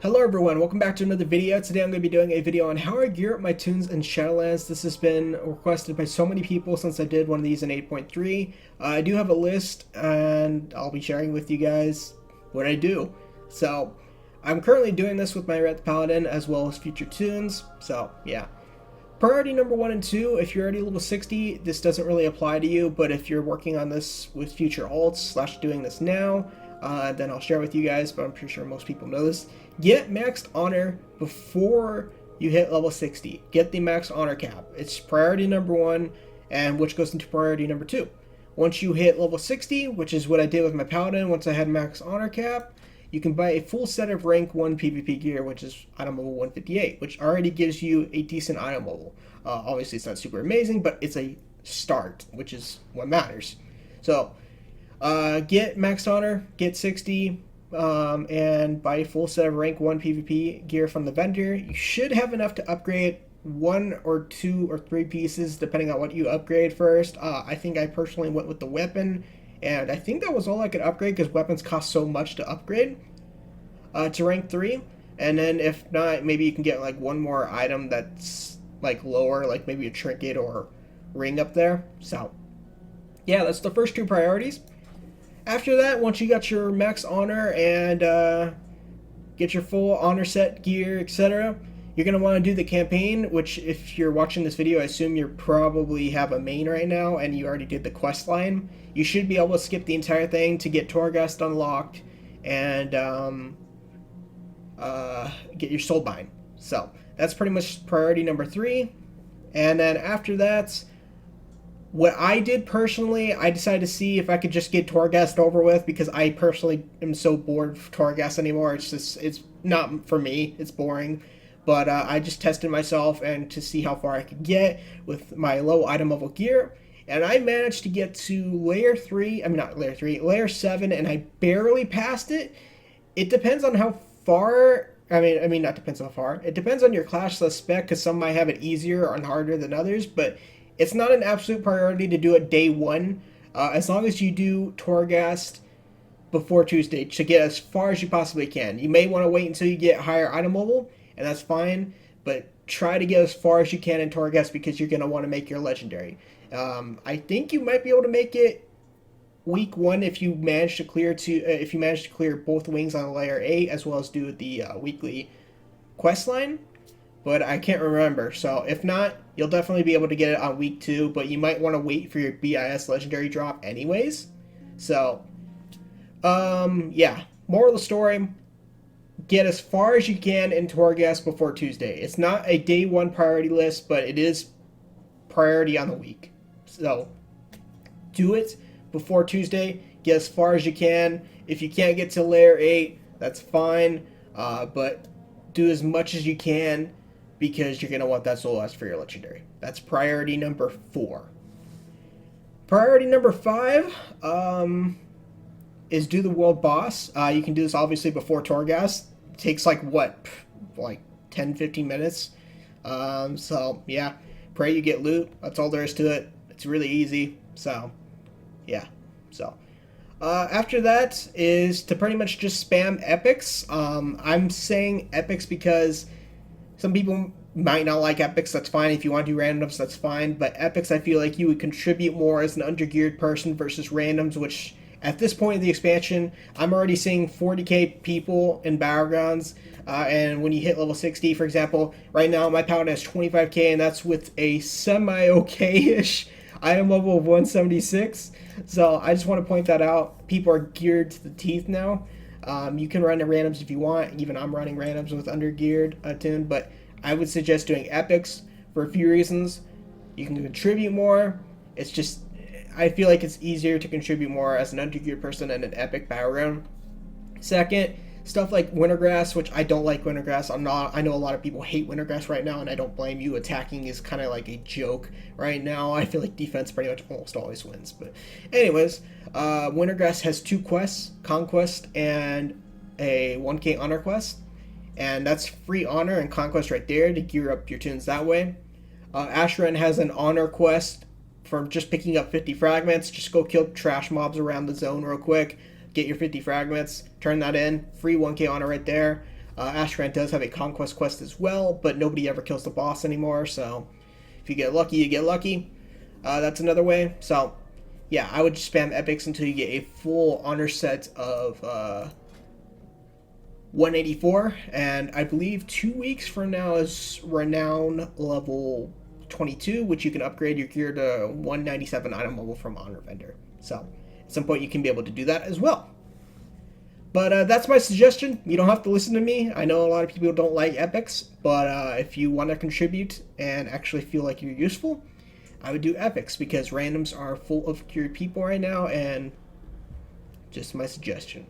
Hello everyone, welcome back to another video. Today I'm going to be doing a video on how I gear up my tunes in Shadowlands. This has been requested by so many people since I did one of these in 8.3. I do have a list and I'll be sharing with you guys what I do. So I'm currently doing this with my Red Paladin as well as future tunes. So yeah. Priority number 1 and 2, if you're already level 60, this doesn't really apply to you, but if you're working on this with future alts / doing this now, then I'll share with you guys, but I'm pretty sure most people know this. Get maxed honor before you hit level 60. Get the maxed honor cap. It's priority number 1, and which goes into priority number 2. Once you hit level 60, which is what I did with my Paladin once I had max honor cap, you can buy a full set of rank 1 PvP gear, which is item level 158, which already gives you a decent item level. Obviously, it's not super amazing, but it's a start, which is what matters. So, get max honor, get 60, and buy a full set of rank 1 PvP gear from the vendor. You should have enough to upgrade 1 or 2 or 3 pieces, depending on what you upgrade first. I think I personally went with the weapon, and I think that was all I could upgrade because weapons cost so much to upgrade to rank 3. And then if not, maybe you can get like one more item that's like lower, like maybe a trinket or ring up there. So yeah, that's the first 2 priorities. After that, once you got your max honor and get your full honor set gear, etc., you're going to want to do the campaign, which if you're watching this video, I assume you probably have a main right now and you already did the quest line. You should be able to skip the entire thing to get Torghast unlocked and get your soulbind. So that's pretty much priority number 3. And then after that, what I did personally, I decided to see if I could just get Torghast over with because I personally am so bored of Torghast anymore. It's not for me. It's boring. But I just tested myself and to see how far I could get with my low item level gear. And I managed to get to layer 7, and I barely passed it. It depends on how far, not depends on how far. It depends on your class spec, because some might have it easier and harder than others, but it's not an absolute priority to do it day 1, as long as you do Torghast before Tuesday to get as far as you possibly can. You may want to wait until you get higher item level, and that's fine, but try to get as far as you can in Torghast because you're going to want to make your legendary. I think you might be able to make it week 1 if you manage to clear both wings on layer 8 as well as do the weekly quest line, but I can't remember. So if not, you'll definitely be able to get it on week 2, but you might want to wait for your BIS legendary drop anyways. So yeah, moral of the story, get as far as you can in Torghast before Tuesday. It's not a day 1 priority list, but it is priority on the week. So do it before Tuesday. Get as far as you can. If you can't get to layer 8, that's fine. But do as much as you can because you're going to want that soul ash for your legendary. That's priority number 4. Priority number 5 is do the world boss. You can do this obviously before Torghast. It takes like 10-15 minutes. So yeah, pray you get loot. That's all there is to it. It's really easy. So yeah. So after that is to pretty much just spam epics. I'm saying epics because some people might not like epics. That's fine. If you want to do randoms, that's fine. But epics, I feel like you would contribute more as an undergeared person versus randoms, which at this point in the expansion, I'm already seeing 40k people in battlegrounds. And when you hit level 60, for example, right now my paladin has 25k, and that's with a semi-okay-ish item level of 176. So I just want to point that out. People are geared to the teeth now. You can run the randoms if you want. Even I'm running randoms with undergeared tune, but I would suggest doing epics for a few reasons. You can contribute more. It's just, I feel like it's easier to contribute more as an undergeared person in an epic battleground. Second, stuff like Wintergrass, which I don't like Wintergrass. I know a lot of people hate Wintergrass right now, and I don't blame you. Attacking is kind of like a joke right now. I feel like defense pretty much almost always wins. But anyways, Wintergrass has 2 quests, Conquest and a 1k honor quest. And that's free honor and conquest right there to gear up your tunes that way. Ashran has an honor quest for just picking up 50 fragments. Just go kill trash mobs around the zone real quick. Get your 50 fragments. Turn that in. Free 1k honor right there. Ashran does have a conquest quest as well, but nobody ever kills the boss anymore, so if you get lucky, you get lucky. That's another way. So, yeah, I would just spam epics until you get a full honor set of 184, and I believe 2 weeks from now is renown level 22, which you can upgrade your gear to 197 item level from honor vendor. So, at some point you can be able to do that as well. But that's my suggestion. You don't have to listen to me. I know a lot of people don't like epics, but if you want to contribute and actually feel like you're useful, I would do epics, because randoms are full of cured people right now, and just my suggestion.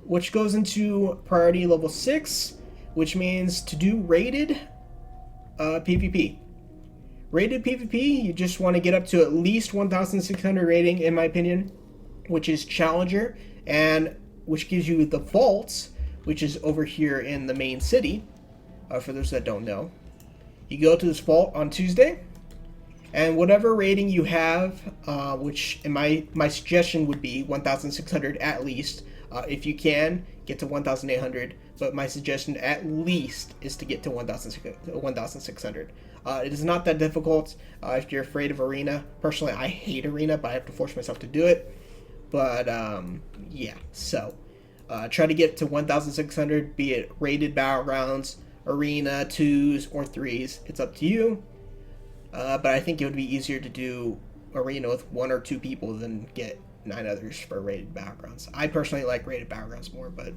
Which goes into priority level 6, which means to do rated PvP. Rated PvP, you just want to get up to at least 1,600 rating, in my opinion, which is Challenger, and which gives you the vaults, which is over here in the main city, for those that don't know. You go to this vault on Tuesday, and whatever rating you have, which in my suggestion would be 1,600 at least. If you can, get to 1,800, but my suggestion at least is to get to 1,600. It is not that difficult if you're afraid of arena. Personally, I hate arena, but I have to force myself to do it. But yeah, so try to get to 1,600, be it rated battlegrounds, arena, 2s, or 3s. It's up to you. But I think it would be easier to do arena with 1 or 2 people than get 9 others for rated battlegrounds. I personally like rated battlegrounds more, but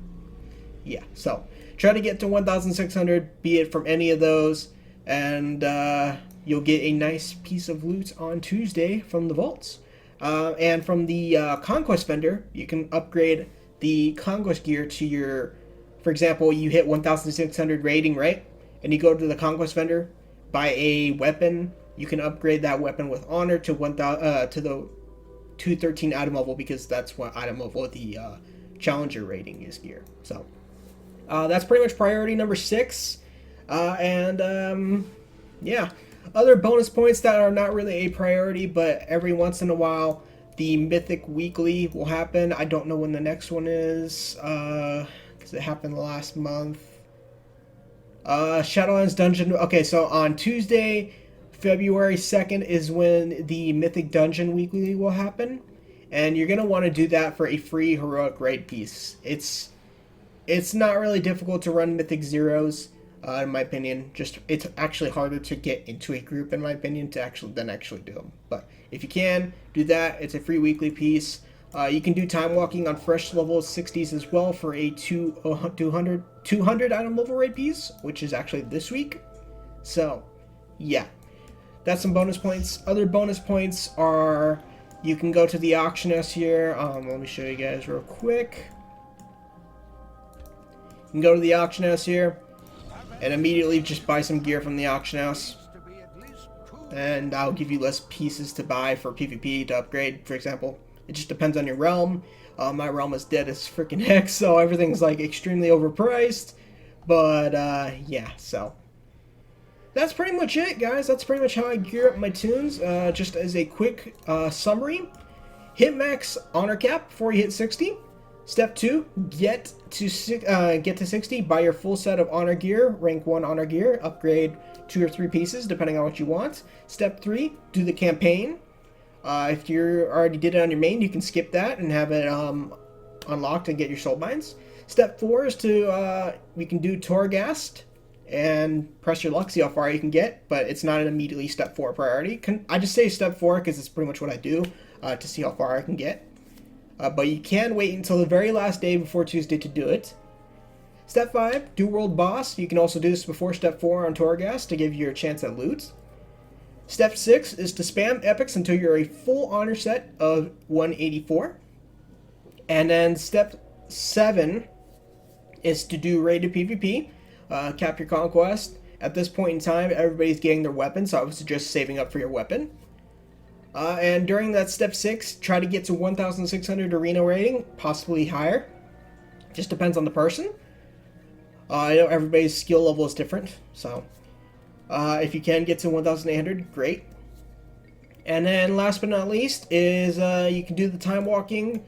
yeah. So try to get to 1,600, be it from any of those, and you'll get a nice piece of loot on Tuesday from the vaults. And from the conquest vendor, you can upgrade the conquest gear to your, for example, you hit 1,600 rating, right? And you go to the conquest vendor, buy a weapon. You can upgrade that weapon with honor to 1,000 to the 213 item level, because that's what item level the challenger rating is gear. So that's pretty much priority number 6. Yeah, other bonus points that are not really a priority, but every once in a while the mythic weekly will happen. I don't know when the next one is, because it happened last month. Shadowlands dungeon. Okay, so on Tuesday, February 2nd is when the Mythic Dungeon Weekly will happen, and you're going to want to do that for a free heroic raid piece. It's not really difficult to run Mythic Zeros, in my opinion. Just it's actually harder to get into a group, in my opinion, to actually do them. But if you can, do that. It's a free weekly piece. You can do timewalking on fresh level 60s as well for a 200 item level raid piece, which is actually this week. So, yeah. That's some bonus points. Other bonus points are, you can go to the auction house here. Let me show you guys real quick. You can go to the auction house here and immediately just buy some gear from the auction house. And I'll give you less pieces to buy for PvP to upgrade, for example. It just depends on your realm. My realm is dead as freaking heck, so everything's like extremely overpriced. But yeah, so that's pretty much it, guys. That's pretty much how I gear up my tunes. Just as a quick summary, hit max honor cap before you hit 60. Step 2, get to 60, buy your full set of honor gear, rank 1 honor gear, upgrade 2 or 3 pieces depending on what you want. Step 3, do the campaign. If you already did it on your main, you can skip that and have it unlocked and get your soul binds. Step 4 is to you can do Torghast and press your luck, see how far you can get, but it's not an immediately step 4 priority. I just say step 4 because it's pretty much what I do to see how far I can get. But you can wait until the very last day before Tuesday to do it. Step 5, do World Boss. You can also do this before Step 4 on Torghast to give you a chance at loot. Step 6 is to spam epics until you're a full honor set of 184. And then Step 7 is to do rated PvP, cap your conquest. At this point in time, everybody's getting their weapon, so I would suggest saving up for your weapon. And during that Step 6, try to get to 1,600 arena rating, possibly higher. Just depends on the person. I know everybody's skill level is different, so if you can get to 1,800, great. And then last but not least is you can do the time walking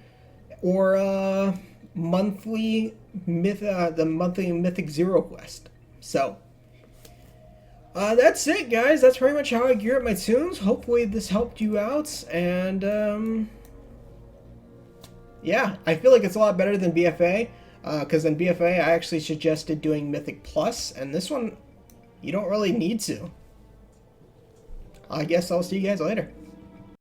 or monthly the monthly Mythic Zero quest. So, that's it, guys. That's pretty much how I gear up my tunes. Hopefully this helped you out, and yeah, I feel like it's a lot better than BFA, because in BFA I actually suggested doing Mythic Plus, and this one, you don't really need to. I guess I'll see you guys later.